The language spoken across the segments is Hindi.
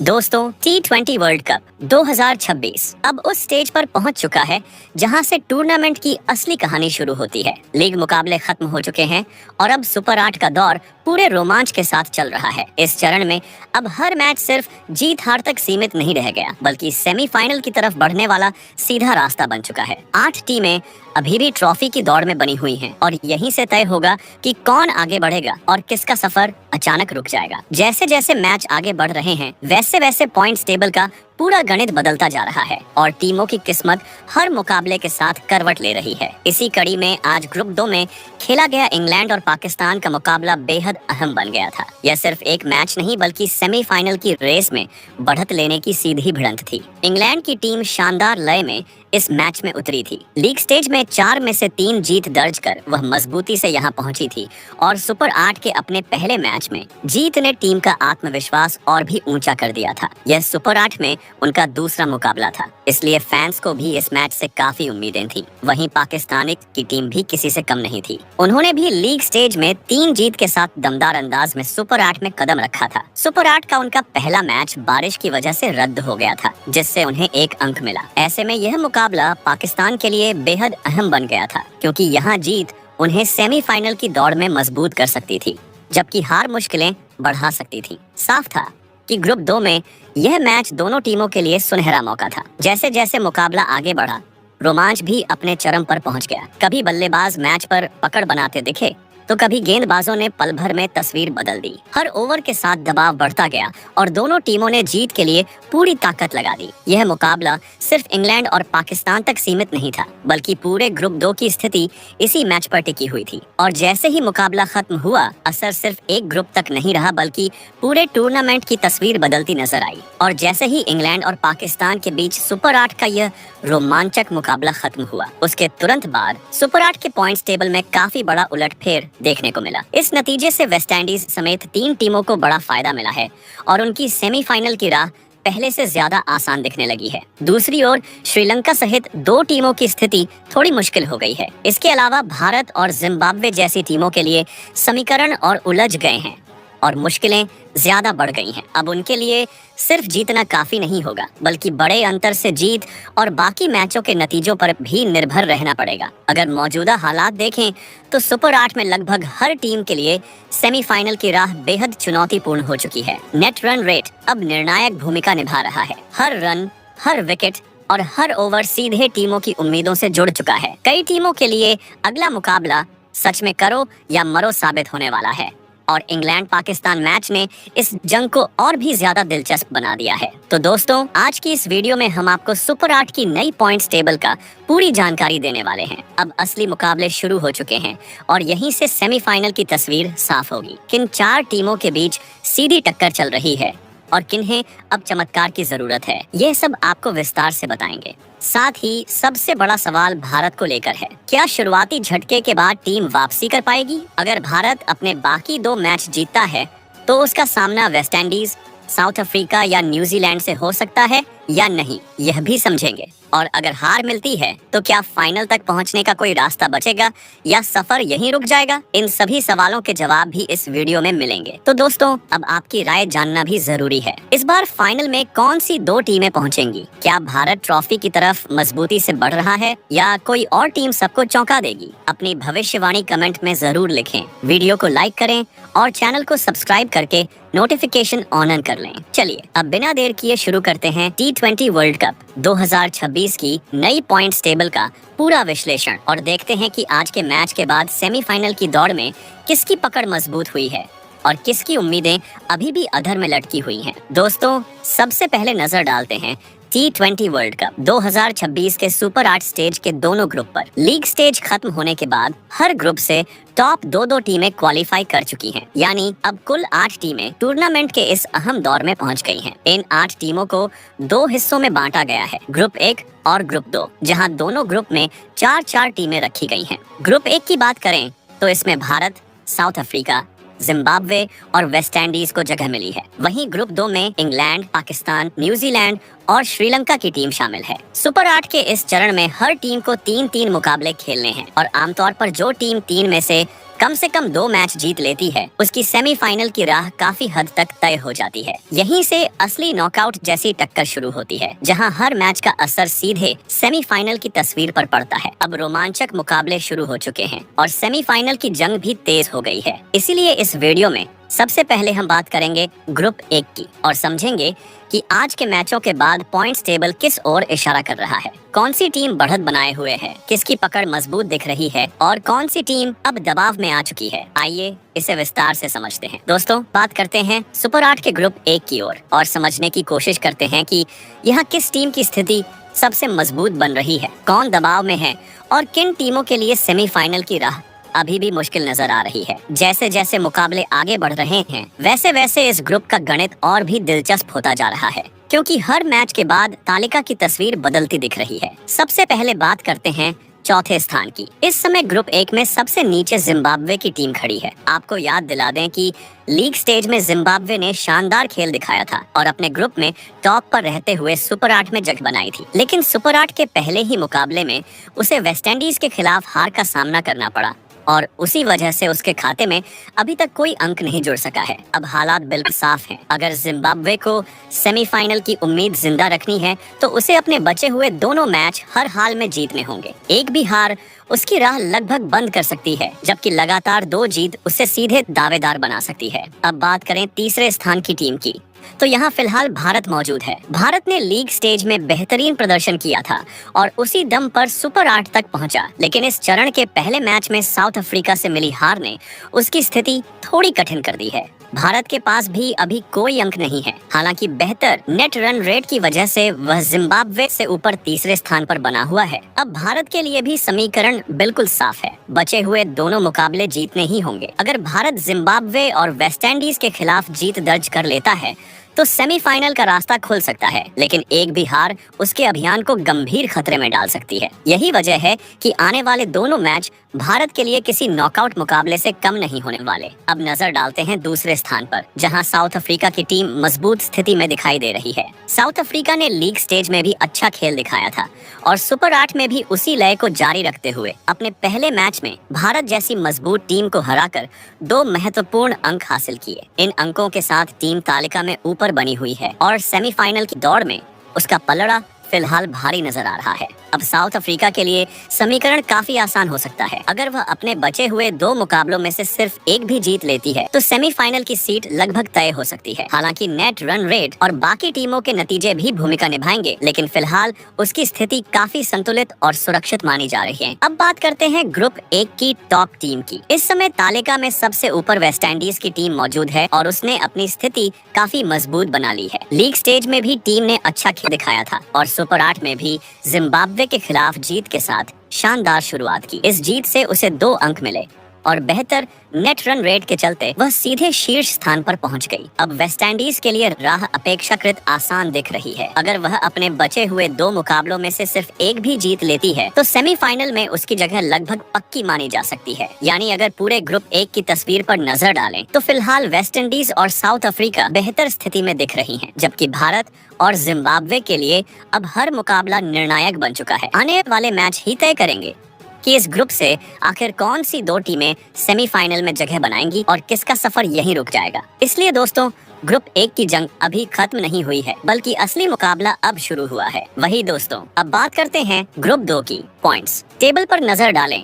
दोस्तों, T20 वर्ल्ड कप 2026 अब उस स्टेज पर पहुंच चुका है जहां से टूर्नामेंट की असली कहानी शुरू होती है। लीग मुकाबले खत्म हो चुके हैं और अब सुपर 8 का दौर पूरे रोमांच के साथ चल रहा है। इस चरण में अब हर मैच सिर्फ जीत हार तक सीमित नहीं रह गया, बल्कि सेमीफाइनल की तरफ बढ़ने वाला सीधा रास्ता बन चुका है। 8 टीमें अभी भी ट्रॉफी की दौड़ में बनी हुई हैं और यहीं से तय होगा कि कौन आगे बढ़ेगा और किसका सफर अचानक रुक जाएगा। जैसे जैसे मैच आगे बढ़ रहे हैं वैसे वैसे पॉइंट्स टेबल का पूरा गणित बदलता जा रहा है और टीमों की किस्मत हर मुकाबले के साथ करवट ले रही है। इसी कड़ी में आज ग्रुप 2 में खेला गया इंग्लैंड और पाकिस्तान का मुकाबला बेहद अहम बन गया था। यह सिर्फ एक मैच नहीं बल्कि सेमीफाइनल की रेस में बढ़त लेने की सीधी भिड़ंत थी। इंग्लैंड की टीम शानदार लय में इस मैच में उतरी थी। लीग स्टेज में 4 में से 3 जीत दर्ज कर वह मजबूती से यहाँ पहुंची थी और सुपर 8 के अपने पहले मैच में जीत ने टीम का आत्मविश्वास और भी ऊंचा कर दिया था। यह सुपर 8 में उनका दूसरा मुकाबला था, इसलिए फैंस को भी इस मैच से काफी उम्मीदें थी। वहीं पाकिस्तान की टीम भी किसी से कम नहीं थी। उन्होंने भी लीग स्टेज में 3 जीत के साथ दमदार अंदाज में सुपर 8 में कदम रखा था। सुपर 8 का उनका पहला मैच बारिश की वजह से रद्द हो गया था, जिससे उन्हें 1 अंक मिला। ऐसे में यह मुकाबला पाकिस्तान के लिए बेहद अहम बन गया था, क्योंकि यहाँ जीत उन्हें सेमीफाइनल की दौड़ में मजबूत कर सकती थी, जबकि हार मुश्किलें बढ़ा सकती थी। साफ था कि ग्रुप 2 में यह मैच दोनों टीमों के लिए सुनहरा मौका था। जैसे जैसे मुकाबला आगे बढ़ा, रोमांच भी अपने चरम पर पहुंच गया। कभी बल्लेबाज मैच पर पकड़ बनाते दिखे तो कभी गेंदबाजों ने पल भर में तस्वीर बदल दी। हर ओवर के साथ दबाव बढ़ता गया और दोनों टीमों ने जीत के लिए पूरी ताकत लगा दी। यह मुकाबला सिर्फ इंग्लैंड और पाकिस्तान तक सीमित नहीं था, बल्कि पूरे ग्रुप 2 की स्थिति इसी मैच पर टिकी हुई थी। और जैसे ही मुकाबला खत्म हुआ, असर सिर्फ एक ग्रुप तक नहीं रहा, बल्कि पूरे टूर्नामेंट की तस्वीर बदलती नजर आई। और जैसे ही इंग्लैंड और पाकिस्तान के बीच सुपर 8 का यह रोमांचक मुकाबला खत्म हुआ, उसके तुरंत बाद सुपर 8 के पॉइंट्स टेबल में काफी बड़ा उलटफेर देखने को मिला। इस नतीजे से वेस्टइंडीज समेत 3 टीमों को बड़ा फायदा मिला है और उनकी सेमीफाइनल की राह पहले से ज्यादा आसान दिखने लगी है। दूसरी ओर श्रीलंका सहित 2 टीमों की स्थिति थोड़ी मुश्किल हो गई है। इसके अलावा भारत और जिम्बाब्वे जैसी टीमों के लिए समीकरण और उलझ गए हैं और मुश्किलें ज्यादा बढ़ गई हैं। अब उनके लिए सिर्फ जीतना काफी नहीं होगा, बल्कि बड़े अंतर से जीत और बाकी मैचों के नतीजों पर भी निर्भर रहना पड़ेगा। अगर मौजूदा हालात देखें तो सुपर 8 में लगभग हर टीम के लिए सेमीफाइनल की राह बेहद चुनौतीपूर्ण हो चुकी है। नेट रन रेट अब निर्णायक भूमिका निभा रहा है। हर रन, हर विकेट और हर ओवर सीधे टीमों की उम्मीदों से जुड़ चुका है। कई टीमों के लिए अगला मुकाबला सच में करो या मरो साबित होने वाला है और इंग्लैंड पाकिस्तान मैच ने इस जंग को और भी ज्यादा दिलचस्प बना दिया है। तो दोस्तों, आज की इस वीडियो में हम आपको सुपर 8 की नई पॉइंट्स टेबल का पूरी जानकारी देने वाले हैं। अब असली मुकाबले शुरू हो चुके हैं और यहीं से सेमीफाइनल की तस्वीर साफ होगी। किन 4 टीमों के बीच सीधी टक्कर चल रही है और किन्हें अब चमत्कार की जरूरत है, यह सब आपको विस्तार से बताएंगे। साथ ही सबसे बड़ा सवाल भारत को लेकर है। क्या शुरुआती झटके के बाद टीम वापसी कर पाएगी? अगर भारत अपने बाकी 2 मैच जीतता है तो उसका सामना वेस्टइंडीज, साउथ अफ्रीका या न्यूजीलैंड से हो सकता है या नहीं, यह भी समझेंगे। और अगर हार मिलती है तो क्या फाइनल तक पहुंचने का कोई रास्ता बचेगा या सफर यहीं रुक जाएगा? इन सभी सवालों के जवाब भी इस वीडियो में मिलेंगे। तो दोस्तों, अब आपकी राय जानना भी जरूरी है। इस बार फाइनल में कौन सी 2 टीमें पहुंचेंगी? क्या भारत ट्रॉफी की तरफ मजबूती से बढ़ रहा है या कोई और टीम सबको चौंका देगी? अपनी भविष्यवाणी कमेंट में जरूर लिखें। वीडियो को लाइक करें और चैनल को सब्सक्राइब करके नोटिफिकेशन ऑन कर लें। चलिए अब बिना देर किए शुरू करते हैं T20 वर्ल्ड कप 2026 की नई पॉइंट्स टेबल का पूरा विश्लेषण और देखते हैं कि आज के मैच के बाद सेमीफाइनल की दौड़ में किसकी पकड़ मजबूत हुई है और किसकी उम्मीदें अभी भी अधर में लटकी हुई हैं। दोस्तों, सबसे पहले नजर डालते हैं T20 वर्ल्ड कप 2026 के सुपर 8 स्टेज के दोनों ग्रुप पर। लीग स्टेज खत्म होने के बाद हर ग्रुप से टॉप 2 टीमें क्वालिफाई कर चुकी हैं, यानी अब कुल 8 टीमें टूर्नामेंट के इस अहम दौर में पहुंच गई हैं। इन 8 टीमों को 2 हिस्सों में बांटा गया है, ग्रुप 1 और ग्रुप 2, जहां दोनों ग्रुप में 4-4 टीमें रखी गई हैं। ग्रुप 1 की बात करें तो इसमें भारत, साउथ अफ्रीका, जिम्बाब्वे और वेस्टइंडीज को जगह मिली है। वहीं ग्रुप 2 में इंग्लैंड, पाकिस्तान, न्यूजीलैंड और श्रीलंका की टीम शामिल है। सुपर 8 के इस चरण में हर टीम को 3-3 मुकाबले खेलने हैं और आमतौर पर जो टीम 3 में से कम से कम 2 मैच जीत लेती है, उसकी सेमीफाइनल की राह काफी हद तक तय हो जाती है। यहीं से असली नॉकआउट जैसी टक्कर शुरू होती है, जहां हर मैच का असर सीधे सेमीफाइनल की तस्वीर पर पड़ता है। अब रोमांचक मुकाबले शुरू हो चुके हैं और सेमीफाइनल की जंग भी तेज हो गई है। इसीलिए इस वीडियो में सबसे पहले हम बात करेंगे ग्रुप 1 की और समझेंगे कि आज के मैचों के बाद पॉइंट्स टेबल किस ओर इशारा कर रहा है, कौन सी टीम बढ़त बनाए हुए है, किसकी पकड़ मजबूत दिख रही है और कौन सी टीम अब दबाव में आ चुकी है। आइए इसे विस्तार से समझते हैं। दोस्तों, बात करते हैं सुपर 8 के ग्रुप 1 की ओर और समझने की कोशिश करते हैं कि यहाँ किस टीम की स्थिति सबसे मजबूत बन रही है, कौन दबाव में है और किन टीमों के लिए सेमीफाइनल की राह अभी भी मुश्किल नजर आ रही है। जैसे जैसे मुकाबले आगे बढ़ रहे हैं, वैसे वैसे इस ग्रुप का गणित और भी दिलचस्प होता जा रहा है, क्योंकि हर मैच के बाद तालिका की तस्वीर बदलती दिख रही है। सबसे पहले बात करते हैं चौथे स्थान की। इस समय ग्रुप 1 में सबसे नीचे जिम्बाब्वे की टीम खड़ी है। आपको याद दिला दें कि लीग स्टेज में जिम्बाब्वे ने शानदार खेल दिखाया था और अपने ग्रुप में टॉप पर रहते हुए सुपर 8 में जगह बनाई थी। लेकिन सुपर 8 के पहले ही मुकाबले में उसे वेस्टइंडीज के खिलाफ हार का सामना करना पड़ा और उसी वजह से उसके खाते में अभी तक कोई अंक नहीं जुड़ सका है। अब हालात बिल्कुल साफ हैं। अगर जिम्बाब्वे को सेमीफाइनल की उम्मीद जिंदा रखनी है तो उसे अपने बचे हुए दोनों मैच हर हाल में जीतने होंगे। एक भी हार उसकी राह लगभग बंद कर सकती है, जबकि लगातार 2 जीत उसे सीधे दावेदार बना सकती है। अब बात करें तीसरे स्थान की टीम की, तो यहाँ फिलहाल भारत मौजूद है। भारत ने लीग स्टेज में बेहतरीन प्रदर्शन किया था और उसी दम पर सुपर 8 तक पहुंचा, लेकिन इस चरण के पहले मैच में साउथ अफ्रीका से मिली हार ने उसकी स्थिति थोड़ी कठिन कर दी है। भारत के पास भी अभी कोई अंक नहीं है। हालांकि बेहतर नेट रन रेट की वजह से वह जिम्बाब्वे से ऊपर तीसरे स्थान पर बना हुआ है। अब भारत के लिए भी समीकरण बिल्कुल साफ है, बचे हुए दोनों मुकाबले जीतने ही होंगे। अगर भारत जिम्बाब्वे और वेस्टइंडीज के खिलाफ जीत दर्ज कर लेता है तो सेमीफाइनल का रास्ता खुल सकता है, लेकिन एक भी हार उसके अभियान को गंभीर खतरे में डाल सकती है। यही वजह है कि आने वाले दोनों मैच भारत के लिए किसी नॉकआउट मुकाबले से कम नहीं होने वाले। अब नजर डालते हैं दूसरे स्थान पर, जहां साउथ अफ्रीका की टीम मजबूत स्थिति में दिखाई दे रही है। साउथ अफ्रीका ने लीग स्टेज में भी अच्छा खेल दिखाया था और सुपर 8 में भी उसी लय को जारी रखते हुए अपने पहले मैच में भारत जैसी मजबूत टीम को हराकर 2 महत्वपूर्ण अंक हासिल किए। इन अंकों के साथ टीम तालिका में ऊपर बनी हुई है और सेमीफाइनल की दौड़ में उसका पलड़ा फिलहाल भारी नजर आ रहा है। अब साउथ अफ्रीका के लिए समीकरण काफी आसान हो सकता है। अगर वह अपने बचे हुए 2 मुकाबलों में से सिर्फ एक भी जीत लेती है तो सेमीफाइनल की सीट लगभग तय हो सकती है। हालांकि नेट रन रेट और बाकी टीमों के नतीजे भी भूमिका निभाएंगे, लेकिन फिलहाल उसकी स्थिति काफी संतुलित और सुरक्षित मानी जा रही है। अब बात करते हैं ग्रुप 1 की टॉप टीम की। इस समय तालिका में सबसे ऊपर वेस्टइंडीज की टीम मौजूद है और उसने अपनी स्थिति काफी मजबूत बना ली है। लीग स्टेज में भी टीम ने अच्छा खेल दिखाया था और सुपर 8 में भी जिम्बाब्वे के खिलाफ जीत के साथ शानदार शुरुआत की। इस जीत से उसे 2 अंक मिले और बेहतर नेट रन रेट के चलते वह सीधे शीर्ष स्थान पर पहुंच गई। अब वेस्टइंडीज के लिए राह अपेक्षाकृत आसान दिख रही है। अगर वह अपने बचे हुए 2 मुकाबलों में से सिर्फ एक भी जीत लेती है तो सेमीफाइनल में उसकी जगह लगभग पक्की मानी जा सकती है। यानी अगर पूरे ग्रुप 1 की तस्वीर पर नजर डालें तो फिलहाल वेस्टइंडीज और साउथ अफ्रीका बेहतर स्थिति में दिख रही है, जबकि भारत और जिम्बाब्वे के लिए अब हर मुकाबला निर्णायक बन चुका है। आने वाले मैच ही तय करेंगे कि इस ग्रुप से आखिर कौन सी 2 टीमें सेमीफाइनल में जगह बनाएंगी और किसका सफर यहीं रुक जाएगा। इसलिए दोस्तों, ग्रुप 1 की जंग अभी खत्म नहीं हुई है, बल्कि असली मुकाबला अब शुरू हुआ है। वही दोस्तों, अब बात करते हैं ग्रुप 2 की। पॉइंट्स टेबल पर नजर डालें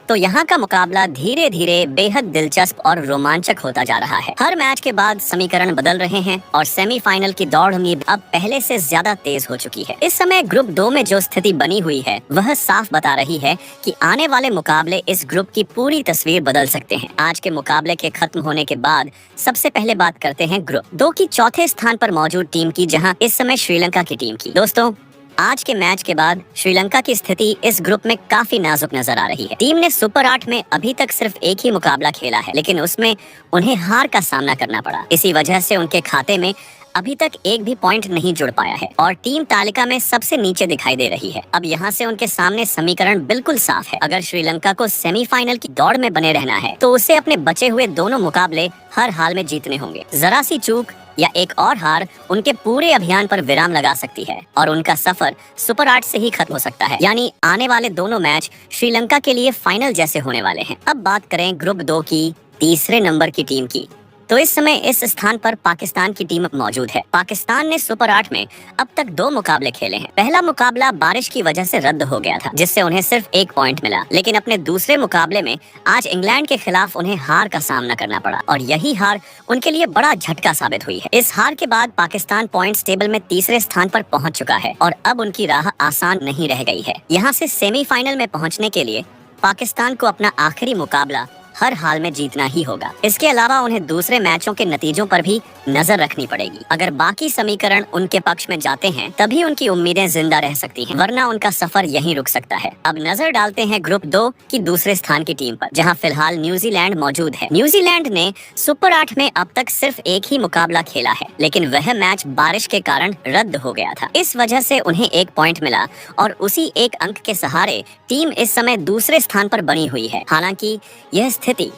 तो यहाँ का मुकाबला धीरे धीरे बेहद दिलचस्प और रोमांचक होता जा रहा है। हर मैच के बाद समीकरण बदल रहे हैं और सेमीफाइनल की दौड़ भी अब पहले से ज्यादा तेज हो चुकी है। इस समय ग्रुप 2 में जो स्थिति बनी हुई है वह साफ बता रही है कि आने वाले मुकाबले इस ग्रुप की पूरी तस्वीर बदल सकते हैं। आज के मुकाबले के खत्म होने के बाद सबसे पहले बात करते हैं ग्रुप 2 की चौथे स्थान पर मौजूद टीम की, जहाँ इस समय श्रीलंका की टीम की। दोस्तों, आज के मैच के बाद श्रीलंका की स्थिति इस ग्रुप में काफी नाजुक नजर आ रही है। टीम ने सुपर 8 में अभी तक सिर्फ एक ही मुकाबला खेला है, लेकिन उसमें उन्हें हार का सामना करना पड़ा। इसी वजह से उनके खाते में अभी तक एक भी पॉइंट नहीं जुड़ पाया है और टीम तालिका में सबसे नीचे दिखाई दे रही है। अब यहाँ से उनके सामने समीकरण बिल्कुल साफ है। अगर श्रीलंका को सेमीफाइनल की दौड़ में बने रहना है तो उसे अपने बचे हुए दोनों मुकाबले हर हाल में जीतने होंगे। जरा सी चूक या एक और हार उनके पूरे अभियान पर विराम लगा सकती है और उनका सफर सुपर 8 से ही खत्म हो सकता है। यानी आने वाले दोनों मैच श्रीलंका के लिए फाइनल जैसे होने वाले हैं। अब बात करें ग्रुप 2 की तीसरे नंबर की टीम की, तो इस समय इस स्थान पर पाकिस्तान की टीम मौजूद है। पाकिस्तान ने सुपर 8 में अब तक 2 मुकाबले खेले हैं। पहला मुकाबला बारिश की वजह से रद्द हो गया था, जिससे उन्हें सिर्फ 1 पॉइंट मिला। लेकिन अपने दूसरे मुकाबले में आज इंग्लैंड के खिलाफ उन्हें हार का सामना करना पड़ा और यही हार उनके लिए बड़ा झटका साबित हुई है। इस हार के बाद पाकिस्तान पॉइंट्स टेबल में तीसरे स्थान पर पहुंच चुका है और अब उनकी राह आसान नहीं रह गई है। यहाँ से सेमीफाइनल में पहुंचने के लिए पाकिस्तान को अपना आखिरी मुकाबला हर हाल में जीतना ही होगा। इसके अलावा उन्हें दूसरे मैचों के नतीजों पर भी नजर रखनी पड़ेगी। अगर बाकी समीकरण उनके पक्ष में जाते हैं तभी उनकी उम्मीदें जिंदा रह सकती हैं, वरना उनका सफर यहीं रुक सकता है। अब नजर डालते हैं ग्रुप 2 की दूसरे स्थान की टीम पर, जहां फिलहाल न्यूजीलैंड मौजूद है। न्यूजीलैंड ने सुपर 8 में अब तक सिर्फ एक ही मुकाबला खेला है, लेकिन वह मैच बारिश के कारण रद्द हो गया था। इस वजह से उन्हें 1 पॉइंट मिला और उसी 1 अंक के सहारे टीम इस समय दूसरे स्थान पर बनी हुई है। हालांकि यह स्थिति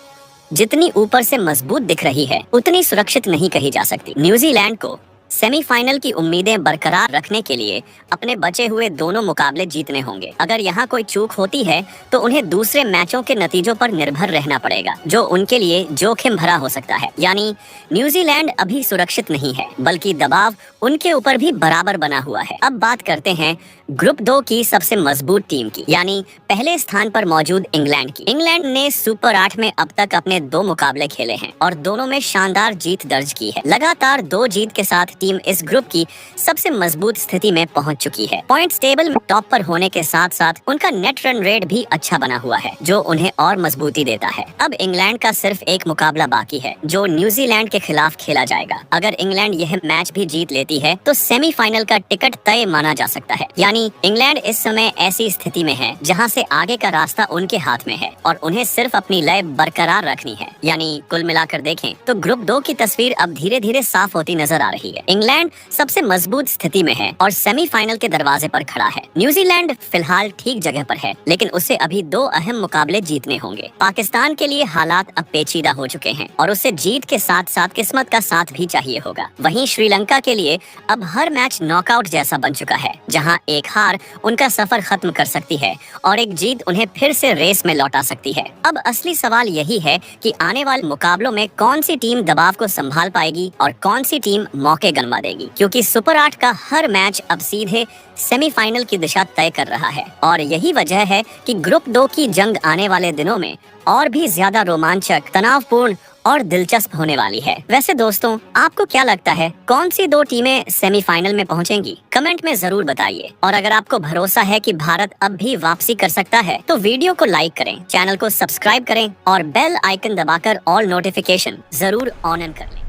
जितनी ऊपर से मजबूत दिख रही है उतनी सुरक्षित नहीं कही जा सकती। न्यूजीलैंड को सेमीफाइनल की उम्मीदें बरकरार रखने के लिए अपने बचे हुए दोनों मुकाबले जीतने होंगे। अगर यहाँ कोई चूक होती है तो उन्हें दूसरे मैचों के नतीजों पर निर्भर रहना पड़ेगा, जो उनके लिए जोखिम भरा हो सकता है। यानी न्यूजीलैंड अभी सुरक्षित नहीं है, बल्कि दबाव उनके ऊपर भी बराबर बना हुआ है। अब बात करते हैं ग्रुप 2 की सबसे मजबूत टीम की, यानी पहले स्थान पर मौजूद इंग्लैंड की। इंग्लैंड ने सुपर 8 में अब तक अपने 2 मुकाबले खेले हैं और दोनों में शानदार जीत दर्ज की है। लगातार 2 जीत के साथ टीम इस ग्रुप की सबसे मजबूत स्थिति में पहुंच चुकी है। पॉइंट्स टेबल में टॉप पर होने के साथ साथ उनका नेट रन रेट भी अच्छा बना हुआ है, जो उन्हें और मजबूती देता है। अब इंग्लैंड का सिर्फ 1 मुकाबला बाकी है, जो न्यूजीलैंड के खिलाफ खेला जाएगा। अगर इंग्लैंड यह मैच भी जीत लेती है तो सेमीफाइनल का टिकट तय माना जा सकता है। यानी इंग्लैंड इस समय ऐसी स्थिति में है जहां से आगे का रास्ता उनके हाथ में है और उन्हें सिर्फ अपनी लय बरकरार रखनी है। यानी कुल मिलाकर देखें तो ग्रुप 2 की तस्वीर अब धीरे धीरे साफ होती नजर आ रही है। इंग्लैंड सबसे मजबूत स्थिति में है और सेमीफाइनल के दरवाजे पर खड़ा है। न्यूजीलैंड फिलहाल ठीक जगह पर है, लेकिन उसे अभी 2 अहम मुकाबले जीतने होंगे। पाकिस्तान के लिए हालात अब पेचीदा हो चुके हैं और उसे जीत के साथ साथ किस्मत का साथ भी चाहिए होगा। वहीं श्रीलंका के लिए अब हर मैच नॉकआउट जैसा बन चुका है, जहां एक हार उनका सफर खत्म कर सकती है और एक जीत उन्हें फिर से रेस में लौटा सकती है। अब असली सवाल यही है कि आने वाले मुकाबलों में कौन सी टीम दबाव को संभाल पाएगी और कौन सी टीम मौके गंवा देगी, क्योंकि सुपर 8 का हर मैच अब सीधे सेमीफाइनल की दिशा तय कर रहा है। और यही वजह है कि ग्रुप 2 की जंग आने वाले दिनों में और भी ज्यादा रोमांचक, तनावपूर्ण और दिलचस्प होने वाली है। वैसे दोस्तों, आपको क्या लगता है कौन सी 2 टीमें सेमीफाइनल में पहुंचेंगी? कमेंट में जरूर बताइए। और अगर आपको भरोसा है कि भारत अब भी वापसी कर सकता है तो वीडियो को लाइक करें, चैनल को सब्सक्राइब करें और बेल आइकन दबाकर ऑल नोटिफिकेशन जरूर ऑन कर लें।